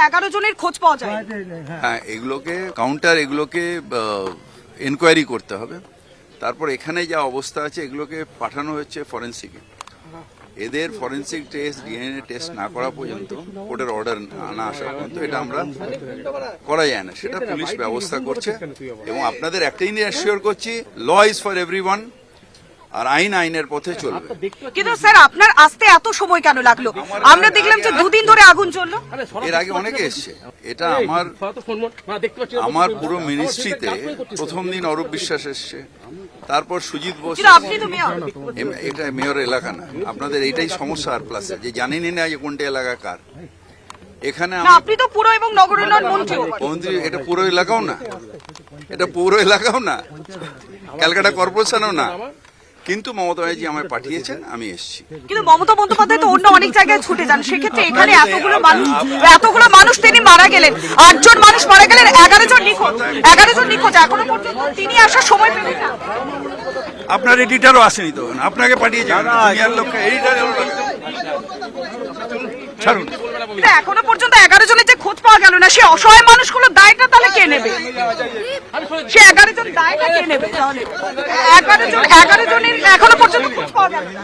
11 জনের খোঁজ পাওয়া যায়। হ্যাঁ, এগুলোকে কাউন্টার, এগুলোকে এনকোয়ারি করতে হবে। তারপর এখানে যা অবস্থা আছে এগুলোকে পাঠানো হচ্ছে ফরেন্সিকে। এদের ফরেন্সিক টেস্ট, ডিএনএ টেস্ট না করা পর্যন্ত, কোর্টের অর্ডার না আসা পর্যন্ত এটা আমরা করা যায় না। সেটা পুলিশ ব্যবস্থা করছে এবং আপনাদের একটাই নিয়ে অ্যাসিওর করছি, ল ইজ ফর এভরিওয়ান, আর আইন আইনের পথে চলবে। কিন্তু স্যার আপনার আসতে এত সময় কেন লাগলো? আমরা দেখলাম যে 2 দিন ধরে আগুন জ্বললো। এর আগে অনেকে এসছে। এটা আমার পুরো মিনিস্ট্রিতে প্রথম দিন অরূপ বিশ্বাস এসছে, তারপর সুজিত বোস। আপনি তো মেয়র। এটা মেয়র এলাকা না, আপনাদের এইটাই সমস্যা। আর প্লাস যে জানেনই না যে কোনটা এলাকা কার। এখানে আপনি তো পুরো এবং নগর উন্নয়ন মন্ত্রী। এটা পুরো এলাকাও না, এটা পৌর এলাকাও না, ক্যালকাটা কর্পোরেশনও না, কিন্তু মমতা ব্যানার্জি আমায় পাঠিয়েছেন, আমি এসেছি। কিন্তু মমতা বন্দ্যোপাধ্যায় তো অন্য অনেক জায়গায় ছুটে যান, সেক্ষেত্রে এখানে এতগুলো মানুষ তিনি মারা গেলেন, 8 জন মানুষ মারা গেলেন, 11 জন নিখোঁজ। এখনো পর্যন্ত তিনি আসার সময় পেলেন না। আপনার এডিটারও আসেনি তো, আপনাকে পাঠিয়েছেন এডিটার। ছাড়ুন। এখনো পর্যন্ত 11 জনের যে খোঁজ পাওয়া গেল না, সে অসহায় মানুষগুলো দায়টা তাহলে কে নেবে? সে 11 জন দায়টা কে নেবে তাহলে? 11 জনের এখনো পর্যন্ত খোঁজ পাওয়া গেল না।